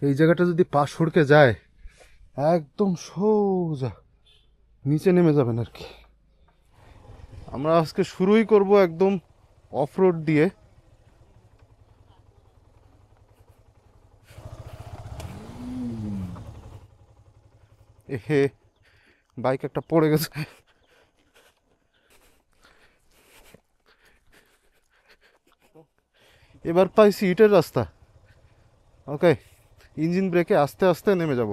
এই জায়গাটা যদি পা সরকে যায় একদম সোজা নিচে নেমে যাবেন আর কি। আমরা আজকে শুরুই করব একদম অফ রোড দিয়ে। এহে, বাইক একটা পড়ে গেছে। এবার পাইছি ইটের রাস্তা। ওকে, ইঞ্জিন ব্রেকে আস্তে আস্তে নেমে যাব,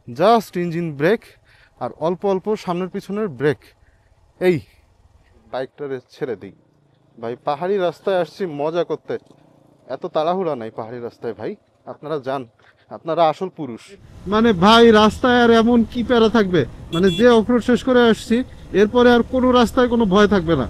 জাস্ট ইঞ্জিন ব্রেক আর অল্প অল্প সামনের পিছনের ব্রেক। এই বাইকটা ছেড়ে দিই ভাই, পাহাড়ি রাস্তায় আসছি মজা করতে, এত তাড়াহুড়া নাই পাহাড়ি রাস্তায় ভাই। আপনারা যান, আপনারা আসল পুরুষ। মানে ভাই রাস্তায় আর এমন কি প্যারা থাকবে, মানে যে অফরোড শেষ করে আসছি এরপরে আর কোনো রাস্তায় কোনো ভয় থাকবে না।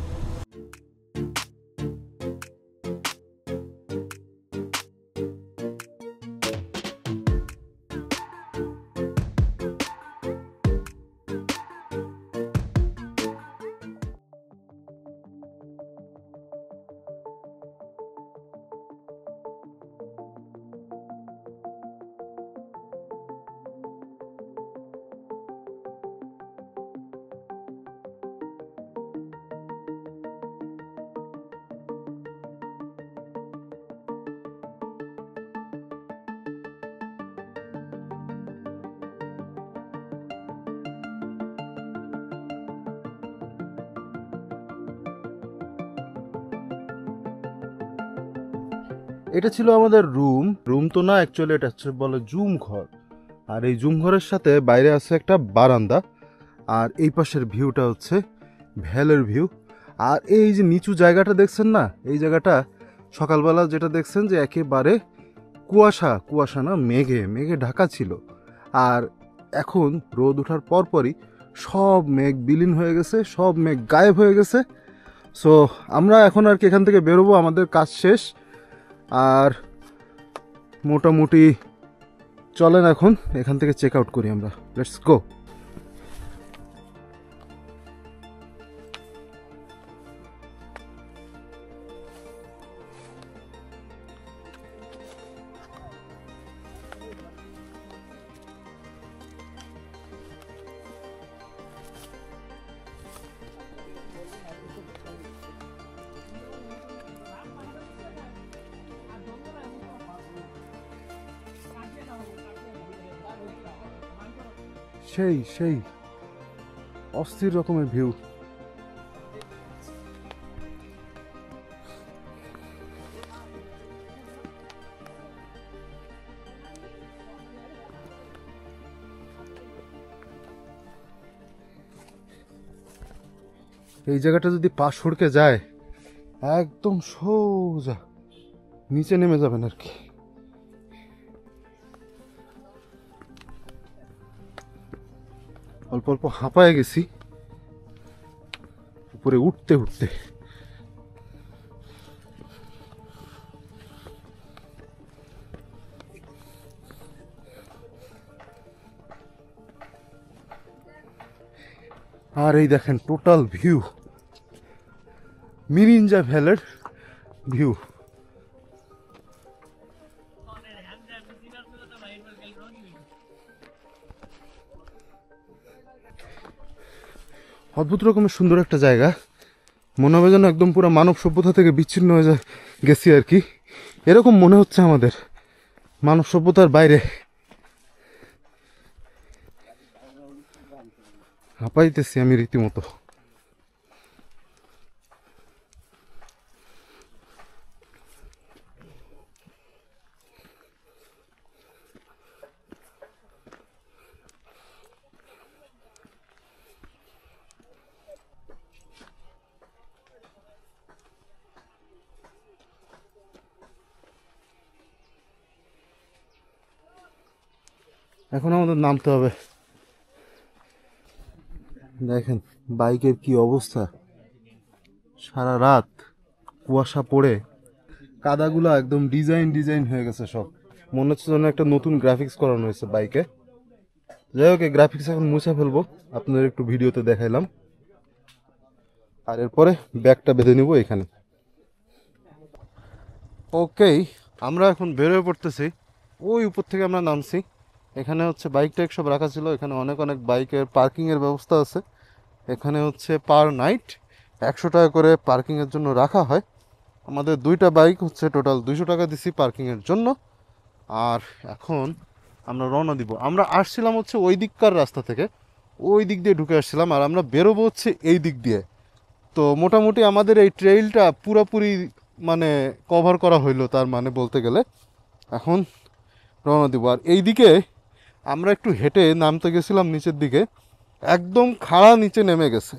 এটা ছিল আমাদের রুম তো না, অ্যাকচুয়ালি এটা হচ্ছে বলে জুম ঘর। আর এই জুম ঘরের সাথে বাইরে আছে একটা বারান্দা, আর এই পাশের ভিউটা হচ্ছে ভ্যালের ভিউ। আর এই যে নিচু জায়গাটা দেখছেন না, এই জায়গাটা সকালবেলা যেটা দেখছেন যে একেবারে কুয়াশা, কুয়াশা না মেঘে মেঘে ঢাকা ছিল। আর এখন রোদ ওঠার পরপরই সব মেঘ বিলীন হয়ে গেছে, সব মেঘ গায়েব হয়ে গেছে। সো আমরা এখন আর কি এখান থেকে বেরোবো, আমাদের কাজ শেষ। আর মোটামুটি চলেন এখন এখান থেকে চেক আউট করি আমরা। Let's go. সেই সেই অস্থির রকমের ভিউ। এই জায়গাটা যদি পা সরকে যায় একদম সোজা নিচে নেমে যাবেন আর কি। অল্প অল্প হাঁপায়ে গেছি উপরে উঠতে উঠতে। আর এই দেখেন টোটাল ভিউ, মিরিঞ্জা ভ্যালের ভিউ। অদ্ভুত রকমের সুন্দর একটা জায়গা, মনে হবে যেন একদম পুরো মানব সভ্যতা থেকে বিচ্ছিন্ন হয়ে গেছি আর কি। এরকম মনে হচ্ছে আমাদের, মানব সভ্যতার বাইরে। হাঁপাইতেছি আমি রীতিমতো। এখন আমাদের নামতে হবে। দেখেন বাইকের কি অবস্থা, সারা রাত কুয়াশা পড়ে কাদাগুলো একদম ডিজাইন ডিজাইন হয়ে গেছে সব। মনে হচ্ছে যেন একটা নতুন গ্রাফিক্স করানো হয়েছে বাইকে। যাই হোক, এই গ্রাফিক্স এখন মুছে ফেলবো, আপনাদের একটু ভিডিওতে দেখাইলাম। আর এরপরে ব্যাগটা বেঁধে নিব এখানে। ওকে, আমরা এখন বের হয়ে পড়তেছি। ওই উপর থেকে আমরা নামছি। এখানে হচ্ছে বাইক টাইক সব রাখা ছিল, এখানে অনেক অনেক বাইকের পার্কিংয়ের ব্যবস্থা আছে। এখানে হচ্ছে পার নাইট 100 টাকা করে পার্কিংয়ের জন্য রাখা হয়। আমাদের 2টা বাইক হচ্ছে টোটাল 200 টাকা দিছি পার্কিংয়ের জন্য। আর এখন আমরা রওনা দিব। আমরা আসছিলাম হচ্ছে ওই দিককার রাস্তা থেকে, ওই দিক দিয়ে ঢুকে আসছিলাম, আর আমরা বেরোবো হচ্ছে এই দিক দিয়ে। তো মোটামুটি আমাদের এই ট্রেইলটা পুরোপুরি মানে কভার করা হইলো, তার মানে বলতে গেলে। এখন রওনা দিব। আর এই দিকে আমরা একটু হেঁটে নামতে গেছিলাম নিচের দিকে, একদম খাড়া নিচে নেমে গেছে।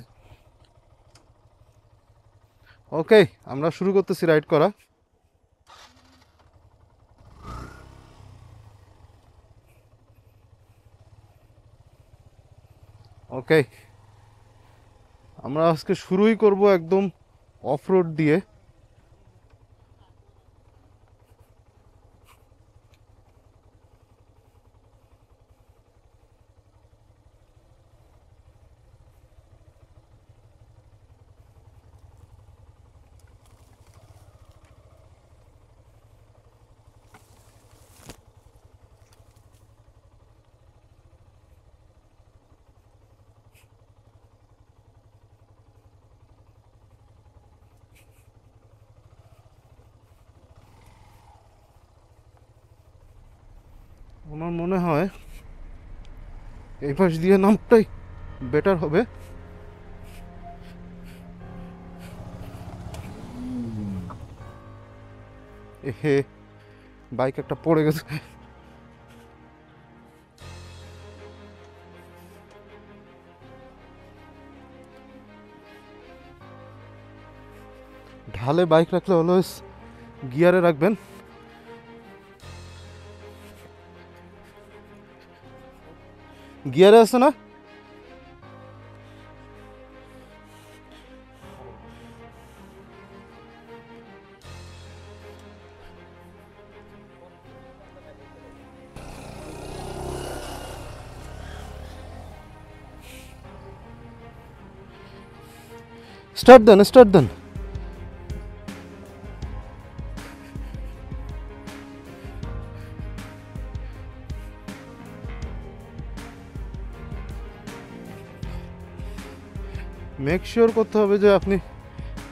ওকে, আমরা শুরু করতেছি রাইড করা। ওকে, আমরা আজকে শুরুই করব একদম অফ রোড দিয়ে। আমার মনে হয় এই পাশ দিয়ে নামটাই বেটার হবে। এহে, বাইক একটা পড়ে গেছে। ঢালে বাইক রাখলে অলওয়েজ গিয়ারে রাখবেন। গিয়ারে আছে না? স্টার্ট দেন, স্টার্ট দেন। মেক শিওর করতে হবে যে আপনি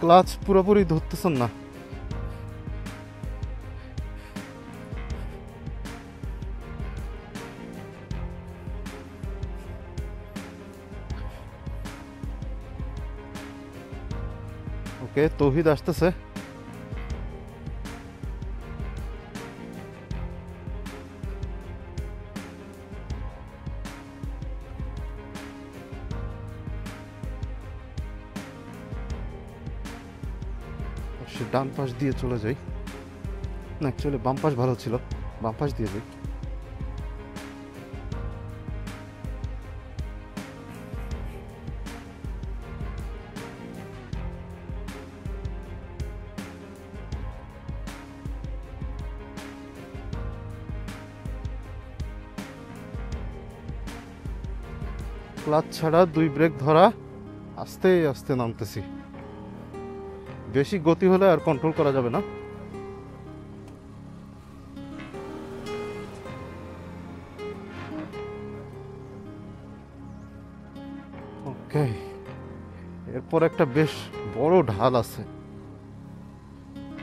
ক্লাচ পুরোপুরি ধরতেছেন না। ওকে, তৌহিদ আসতেছে। সে ডান পাশ দিয়ে চলে যাই, না অ্যাকচুয়ালি বাম পাশ ভালো ছিল, বাম পাশ দিয়ে যাই। ক্লাচ ছাড়া 2 ব্রেক ধরা, আস্তে আস্তে নামতেছি। বেশি গতি হলে আর কন্ট্রোল করা যাবে না। ওকে, এরপর একটা বেশ বড় ঢাল আছে,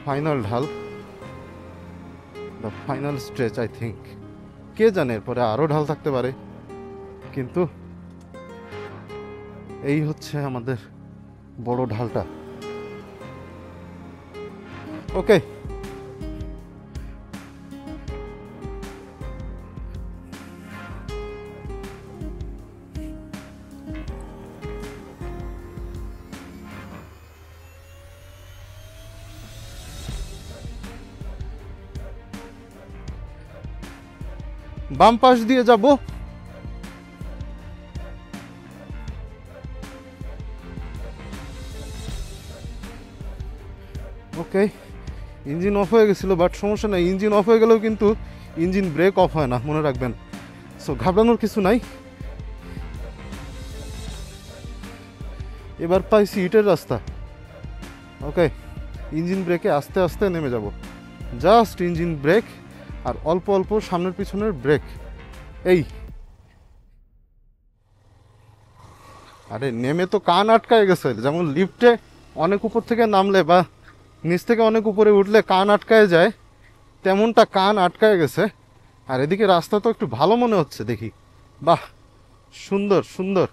ফাইনাল ঢাল, the final stretch I think. কে জানে এরপরে আরো ঢাল থাকতে পারে, কিন্তু এই হচ্ছে আমাদের বড় ঢালটা। ওকে, বাম পাশ দিয়ে যাব। ওকে, ইঞ্জিন অফ হয়ে গেছিলো, বাট সমস্যা নাই, ইঞ্জিন অফ হয়ে গেলেও কিন্তু ইঞ্জিন ব্রেক অফ হয় না, মনে রাখবেন। সো ঘাবড়ানোর কিছু নাই। এবার পাইছি ইটের রাস্তা। ওকে, ইঞ্জিন ব্রেকে আস্তে আস্তে নেমে যাব, জাস্ট ইঞ্জিন ব্রেক আর অল্প অল্প সামনের পিছনের ব্রেক। এই আরে নেমে তো কান আটকায় গেছে, যেমন লিফটে অনেক উপর থেকে নামলে বা নিচ থেকে অনেক উপরে উঠলে কান আটকায় যায়, তেমনটা কান আটকায় গেছে। আর এদিকে রাস্তা তো একটু ভালো মনে হচ্ছে দেখি। বাহ, সুন্দর সুন্দর।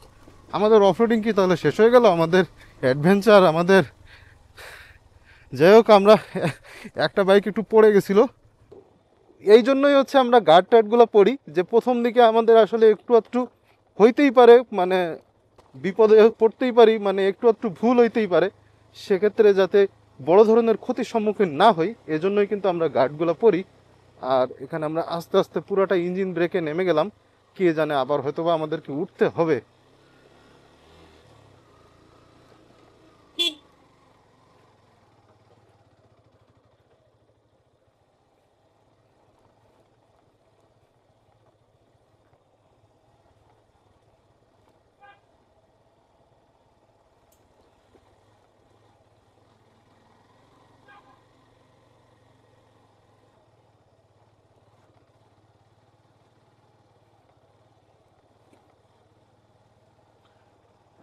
আমাদের অফরোডিং কি তাহলে শেষ হয়ে গেল, আমাদের অ্যাডভেঞ্চার আমাদের? যাই হোক, আমরা একটা বাইক একটু পড়ে গেছিল, এই জন্যই হচ্ছে আমরা গার্ড টার্ডগুলো পরি, যে প্রথম দিকে আমাদের আসলে একটু একটু হইতেই পারে, মানে বিপদে পড়তেই পারি, মানে একটু একটু ভুল হইতেই পারে, সেক্ষেত্রে যাতে বড় ধরনের ক্ষতির সম্মুখীন না হই, এজন্যই কিন্তু আমরা গার্ডগুলো পরি। আর এখানে আমরা আস্তে আস্তে পুরোটা ইঞ্জিন ব্রেকে নেমে গেলাম, কে জানে আবার হয়তোবা আমাদেরকে উঠতে হবে।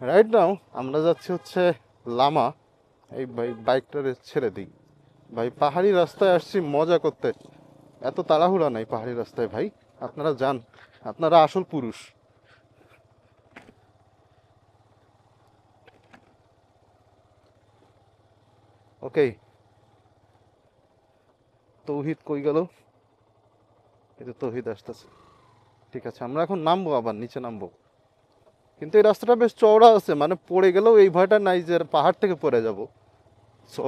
রাইট নাও আমরা যাচ্ছি হচ্ছে লামা। এই বাইকটা ছেড়ে দিই ভাই, পাহাড়ি রাস্তায় আসছি মজা করতে, এত তাড়াহুড়া নাই পাহাড়ি রাস্তায় ভাই, আপনারা যান, আপনারা আসল পুরুষ। ওকে, তৌহিদ কই গেল? এই তো তৌহিদ আসতেছে। ঠিক আছে, আমরা এখন নামবো, আবার নিচে নামবো, কিন্তু এই রাস্তাটা বেশ চওড়া আছে, মানে পড়ে গেলেও এই ভয়টা নাই যে পাহাড় থেকে পড়ে যাব। সো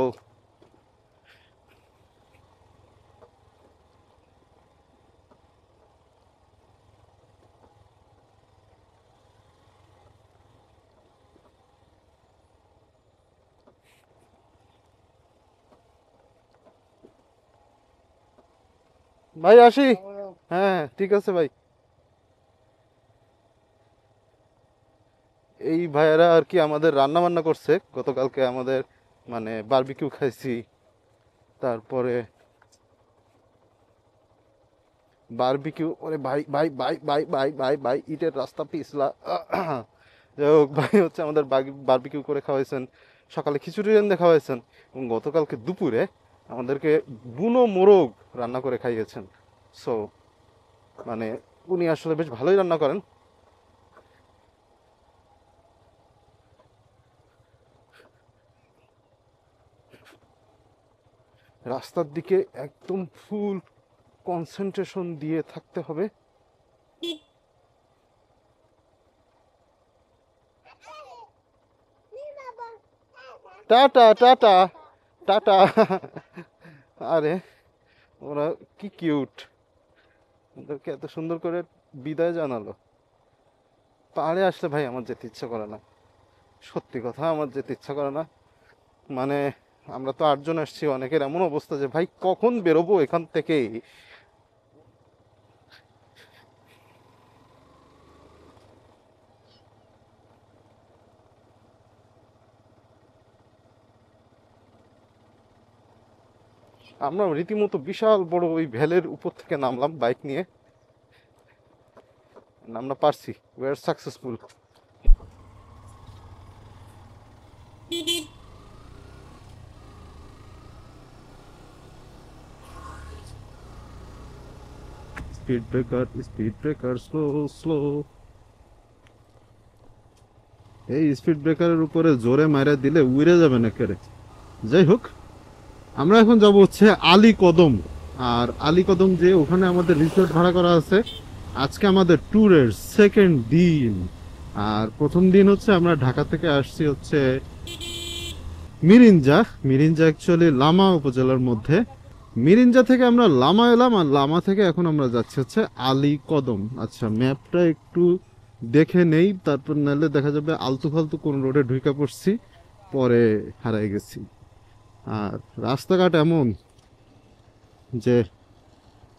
ভাই আসি। হ্যাঁ ঠিক আছে ভাই। এই ভাইয়েরা আর কি আমাদের রান্না বান্না করছে গতকালকে, আমাদের মানে বারবিকিউ খাইছি, তারপরে বারবিকিউ, ওরে ভাই ভাই ভাই ভাই ভাই ভাই ভাই, ইটের রাস্তা পিছলা। যাই হোক, ভাই হচ্ছে আমাদের বারবিকিউ করে খাওয়াইছেন, সকালে খিচুড়ি রান্না খাওয়াইছেন, এবং গতকালকে দুপুরে আমাদেরকে বুনো মোরগ রান্না করে খাইয়েছেন। সো মানে উনি আসলে বেশ ভালোই রান্না করেন। রাস্তার দিকে একদম ফুল কনসেন্ট্রেশন দিয়ে থাকতে হবে। Tata tata tata. আরে ওরা কি কিউট, ওদেরকে এত সুন্দর করে বিদায় জানালো। পাহাড়ে আসলে ভাই আমার যেতে ইচ্ছা করে না, সত্যি কথা আমার যেতে ইচ্ছা করে না। মানে আমরা তো 8 জন আসছি, অনেকের এমন অবস্থা যে ভাই কখন বেরোবো এখান থেকে। আমরা রীতিমতো বিশাল বড় ওই ভ্যালের উপর থেকে নামলাম বাইক নিয়ে, আমরা পারছি, we are successful. Speed breaker slow slow. এই স্পিড ব্রেকারের উপরে জোরে মারা দিলে উড়ে যাবে না কেরে। যাই হোক, আমরা এখন যাব হচ্ছে আলী কদম। আর আলী কদম যে ওখানে আমাদের রিসোর্ট ভাড়া করা আছে। আজকে আমাদের ট্যুরের সেকেন্ড দিন। আর প্রথম দিন হচ্ছে আমরা ঢাকা থেকে আসছি হচ্ছে মিরিঞ্জা। মিরিঞ্জা অ্যাকচুয়ালি লামা উপজেলার মধ্যে। মিরিঞ্জা থেকে আমরা লামা এলাম, আর লামা থেকে এখন আমরা যাচ্ছি হচ্ছে আলী কদম। আচ্ছা, ম্যাপটা একটু দেখে নেই, তারপর নাহলে দেখা যাবে আলতু ফালতু কোন রোডে ঢুকে পড়ছি, পরে হারাই গেছি। আর রাস্তাঘাট এমন যে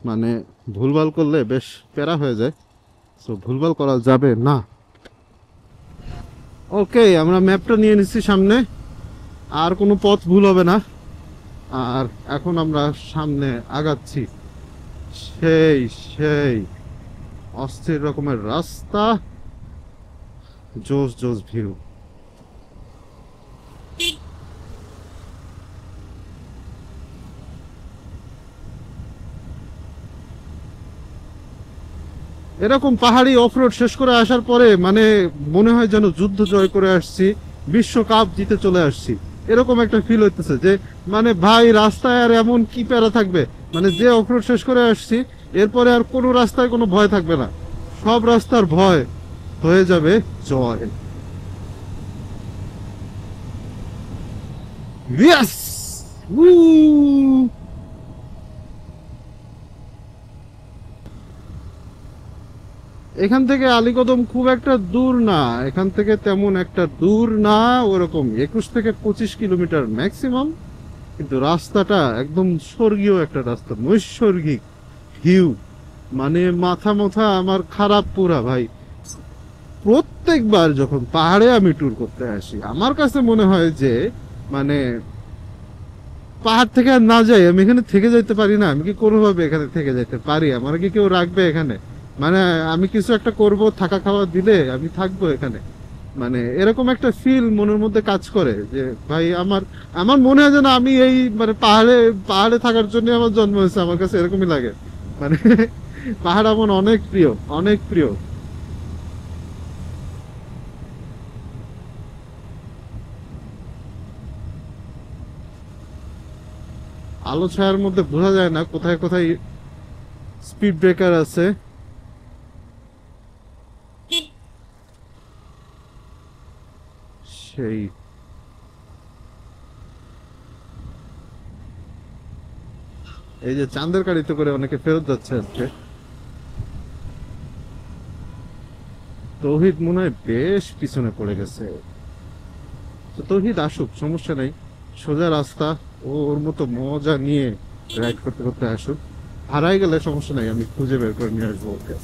মানে ভুলভাল করলে বেশ প্যারা হয়ে যায়, তো ভুলভাল করা যাবে না। ওকে, আমরা ম্যাপটা নিয়ে নিচ্ছি সামনে, আর কোনো পথ ভুল হবে না। আর এখন আমরা সামনে আগাচ্ছি, সেই সেই অস্থির রকমের রাস্তা, জোস জোস ভিউ। এরকম পাহাড়ি অফরোড শেষ করে আসার পরে মানে মনে হয় যেন যুদ্ধ জয় করে আসছি, বিশ্বকাপ জিতে চলে আসছি, এরকম একটা ফিল হইতেছে যে মানে ভাই রাস্তায় আর এমন কি প্যারা থাকবে, মানে যে অফরোড শেষ করে আসছি এরপরে আর কোনো রাস্তায় কোনো ভয় থাকবে না, সব রাস্তার ভয় হয়ে যাবে জয়। ইয়েস! এখান থেকে আলীকদম খুব একটা দূর না, এখান থেকে তেমন একটা দূর না, ওরকম 21 থেকে 25 কিলোমিটার ম্যাক্সিমাম। কিন্তু রাস্তাটা একদম স্বর্গীয় একটা রাস্তা, নৈসর্গিক ভিউ, মানে মাথা মাথা আমার খারাপ পুরা ভাই। প্রত্যেকবার যখন পাহাড়ে আমি ট্যুর করতে আসি আমার কাছে মনে হয় যে মানে পাহাড় থেকে আর না যাই, আমি এখানে থেকে যাইতে পারি না, আমি কি কোনোভাবে এখানে থেকে যাইতে পারি, আমার কি কেউ রাখবে এখানে, মানে আমি কিছু একটা করব, থাকা খাওয়া দিলে আমি থাকবো এখানে, মানে এরকম একটা ফিল মনের মধ্যে কাজ করে যে ভাই আমার আমার মনে হয় যেন আমি এই মানে পাহাড়ে পাহাড়ে থাকার জন্য আমার জন্ম হয়েছে, আমার কাছে এরকমই লাগে, মানে পাহাড় আমার অনেক প্রিয়, অনেক প্রিয়। আলো ছায়ার মধ্যে বোঝা যায় না কোথায় কোথায় স্পিড ব্রেকার আছে। সেই এই যে চাঁদের গাড়িতে করে অনেকে ফেরত যাচ্ছে আজকে। তৌহিদ মনে হয় বেশ পিছনে পড়ে গেছে, তো তৌহিদ আসুক, সমস্যা নেই, সোজা রাস্তা, ও ওর মতো মজা নিয়ে রাইড করতে করতে আসুক, হারাই গেলে সমস্যা নাই, আমি খুঁজে বের করে নিয়ে আসবো ওকে।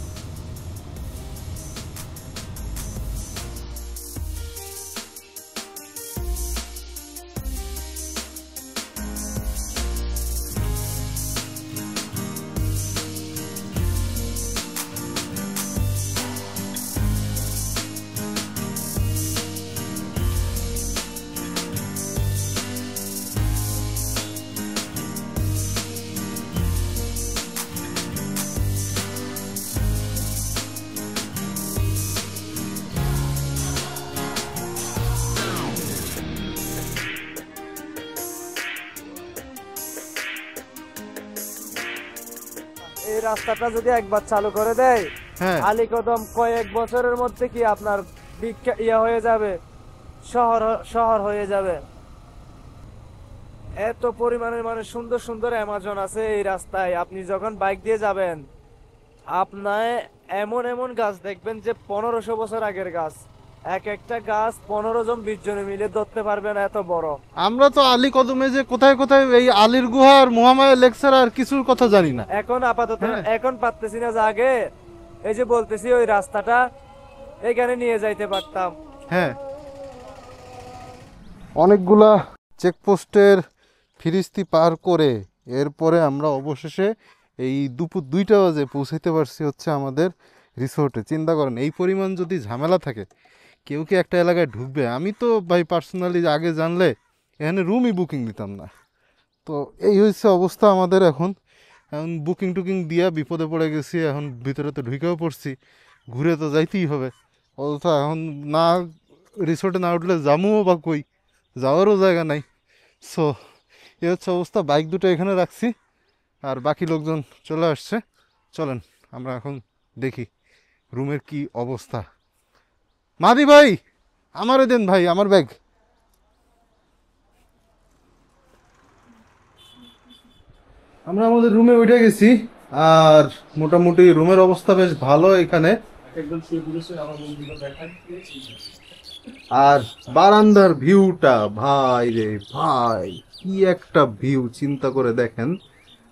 এই রাস্তাটা যদি একবার চালু করে দেয়, হ্যাঁ আলীকদম কয়েক বছরের মধ্যে কি আপনার ইয়া হয়ে যাবে, শহর শহর হয়ে যাবে। এত পরিমাণের মানে সুন্দর সুন্দর অ্যামাজন আছে এই রাস্তায়, আপনি যখন বাইক দিয়ে যাবেন আপনার এমন এমন গাছ দেখবেন যে 1500 বছর আগের গাছ, এক একটা গাছ 15 জন 20 জনে মিলে ধরতে পারবেন, এত বড়। আমরা তো আলী কদমে যে কোথায় কোথায় এই আলীর গুহা আর মহামায়া লেকচার আর কিছুর কথা জানি না এখন আপাতত হ্যাঁ। এখন পারতেছি না, যে আগে এই যে বলতেছি ওই রাস্তাটা এখানে নিয়ে যাইতে পারতাম। হ্যাঁ, অনেকগুলা চেকপোস্টের ফিরিস্তি পার করে এরপরে আমরা অবশেষে এই দুপুর 2টা বাজে পৌঁছাইতে পারছি হচ্ছে আমাদের রিসোর্টে। চিন্তা করেন এই পরিমাণ যদি ঝামেলা থাকে কেউ কি একটা এলাকায় ঢুকবে? আমি তো ভাই পার্সোনালি আগে জানলে এখানে রুমই বুকিং দিতাম না। তো এই হচ্ছে অবস্থা আমাদের এখন। এখন বুকিং টুকিং দিয়া বিপদে পড়ে গেছি, এখন ভিতরে তো ঢুকেও পড়ছি, ঘুরে তো যাইতেই হবে। অথচ এখন না রিসোর্টে না উঠলে যামুও বা কই, যাওয়ারও জায়গা নাই। সো এ হচ্ছে অবস্থা, বাইক দুটো এখানে রাখছি আর বাকি লোকজন চলে আসছে। চলেন আমরা এখন দেখি রুমের কি অবস্থা। মাদি ভাই আমারে দেন ভাই আমার ব্যাগ। আমরা আমাদের রুমে উঠে গেছি আর মোটামুটি রুমের অবস্থা বেশ ভালো এখানে। আর বারান্দার ভিউটা ভাই রে ভাই, কি একটা ভিউ, চিন্তা করে দেখেন।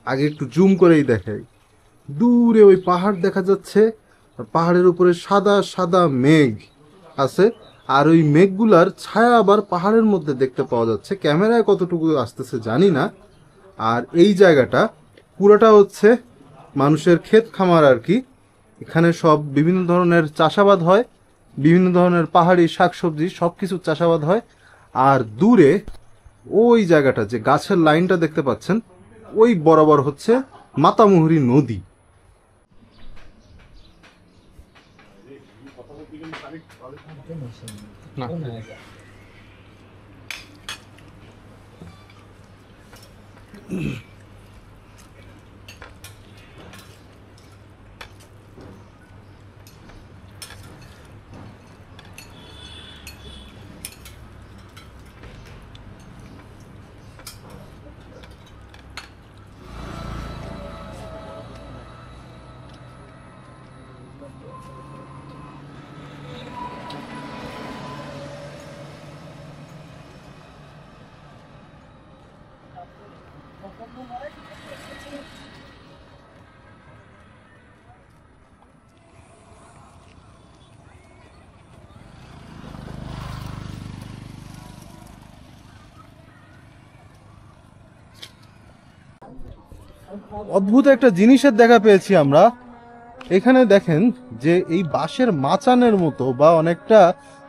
আগে একটু জুম করেই দেখাই, দূরে ওই পাহাড় দেখা যাচ্ছে, আর পাহাড়ের উপরে সাদা সাদা মেঘ আছে, আর ওই মেঘগুলার ছায়া আবার পাহাড়ের মধ্যে দেখতে পাওয়া যাচ্ছে। ক্যামেরায় কতটুকু আসতেছে জানি না। আর এই জায়গাটা পুরোটা হচ্ছে মানুষের ক্ষেত খামার আর কি। এখানে সব বিভিন্ন ধরনের চাষাবাদ হয়, বিভিন্ন ধরনের পাহাড়ি শাকসবজি সব কিছু চাষাবাদ হয়। আর দূরে ওই জায়গাটা যে গাছের লাইনটা দেখতে পাচ্ছেন, ওই বরাবর হচ্ছে মাতামুহুরী নদী। অদ্ভুত একটা জিনিসের দেখা পেয়েছি আমরা। এখানে দেখেন যে এই বাঁশের মাচানের মতো বা অনেকটা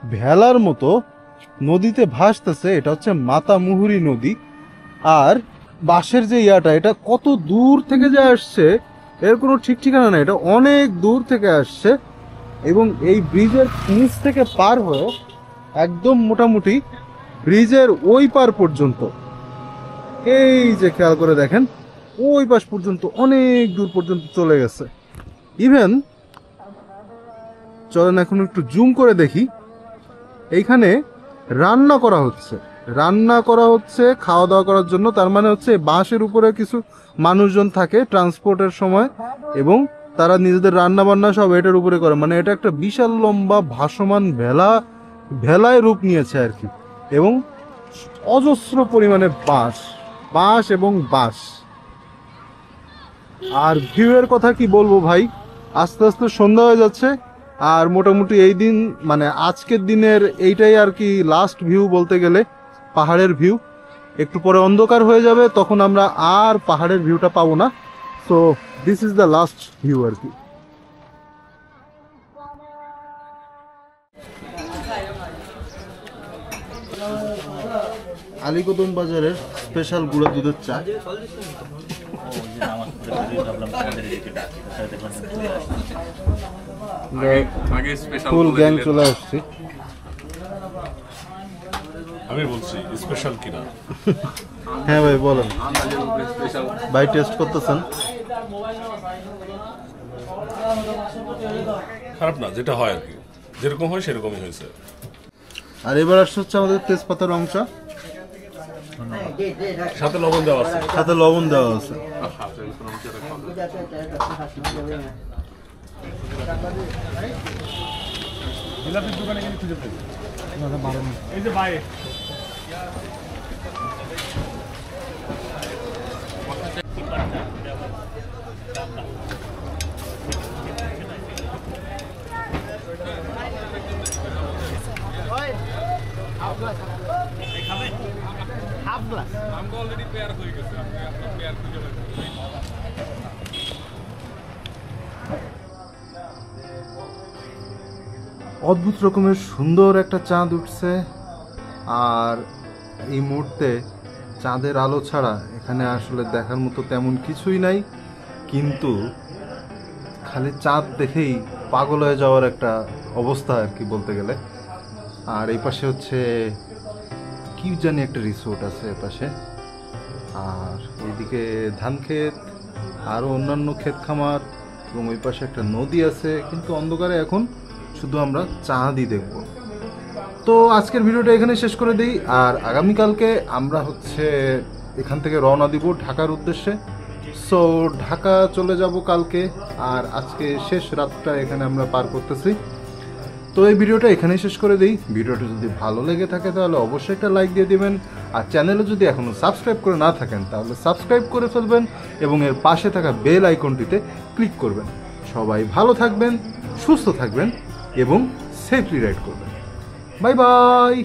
ভেলার মতো নদীতে ভাসতেছে, এটা হচ্ছে মাতামুহুরী নদী। আর বাঁশের যে ইয়াটা, এটা কত দূর থেকে যে আসছে এর কোনো ঠিক ঠিকানা নেই, এটা অনেক দূর থেকে আসছে। এবং এই ব্রিজের নিচ থেকে পার হয়ে একদম মোটামুটি ব্রিজের ওই পার পর্যন্ত, এই যে খেয়াল করে দেখেন, ওই পাশ পর্যন্ত অনেক দূর পর্যন্ত চলে গেছে। ইভেন চলেন এখন একটু জুম করে দেখি, এইখানে রান্না করা হচ্ছে খাওয়া দাওয়া করার জন্য। তার মানে হচ্ছে বাঁশের উপরে কিছু মানুষজন থাকে ট্রান্সপোর্টের সময়, এবং তারা নিজেদের রান্না বান্না সব এটার উপরে করে। মানে এটা একটা বিশাল লম্বা ভাসমান ভেলায় রূপ নিয়েছে আর কি। এবং অজস্র পরিমাণে বাঁশ এবং বাঁশ। আর ভিউয়ের কথা কি বলবো ভাই, আস্তে আস্তে সন্ধ্যা হয়ে যাচ্ছে। আর মোটামুটি এই দিন মানে আজকের দিনের এইটাই আর কি লাস্ট ভিউ বলতে গেলে, পাহাড়ের ভিউ। একটু পরে অন্ধকার হয়ে যাবে, তখন আমরা আর পাহাড়ের ভিউটা পাবো না। So this is the last view আর কি। আলীকদম বাজারের স্পেশাল গুঁড়া দুধের চা। ফুল গ্যাং চলে আসছি। আমি বলছি স্পেশাল কিনা। হ্যাঁ ভাই বলেন ভাই, টেস্ট করতেছেন? খারাপ না, যেটা হয় আর কি, যেরকম হয় সেরকমই হয়েছে। আর এবার আসছে হচ্ছে আমাদের তেজপাতা রং চা, সাথে লবণ দেওয়া আছে। সাথে লবণ দেওয়া আছে। জিলাপির দোকানে গেলে খুঁজে পাই। এই যে ভাই অদ্ভুত রকমের সুন্দর একটা চাঁদ উঠছে। আর এই মুহূর্তে চাঁদের আলো ছাড়া এখানে আসলে দেখার মতো তেমন কিছুই নাই, কিন্তু খালি চাঁদ দেখেই পাগল হয়ে যাওয়ার একটা অবস্থা আর কি বলতে গেলে। আর এই পাশে হচ্ছে কি জানি একটা রিসোর্ট আছে এপাশে, আর এইদিকে ধান ক্ষেত, আরও অন্যান্য ক্ষেত খামার, এবং ওই পাশে একটা নদী আছে। কিন্তু অন্ধকারে এখন শুধু আমরা চাঁদই দেখব। তো আজকের ভিডিওটা এখানে শেষ করে দিই। আর আগামীকালকে আমরা হচ্ছে এখান থেকে রওনা দিব ঢাকার উদ্দেশ্যে। সো ঢাকা চলে যাব কালকে, আর আজকে শেষ রাতটা এখানে আমরা পার করতেছি। তো এই ভিডিওটা এখানেই শেষ করে দিই। ভিডিওটা যদি ভালো লেগে থাকে তাহলে অবশ্যই একটা লাইক দিয়ে দিবেন। আর চ্যানেলে যদি এখনও সাবস্ক্রাইব করে না থাকেন তাহলে সাবস্ক্রাইব করে ফেলবেন, এবং এর পাশে থাকা বেল আইকনটিতে ক্লিক করবেন। সবাই ভালো থাকবেন, সুস্থ থাকবেন এবং সেফলি রাইড করবেন। Bye bye.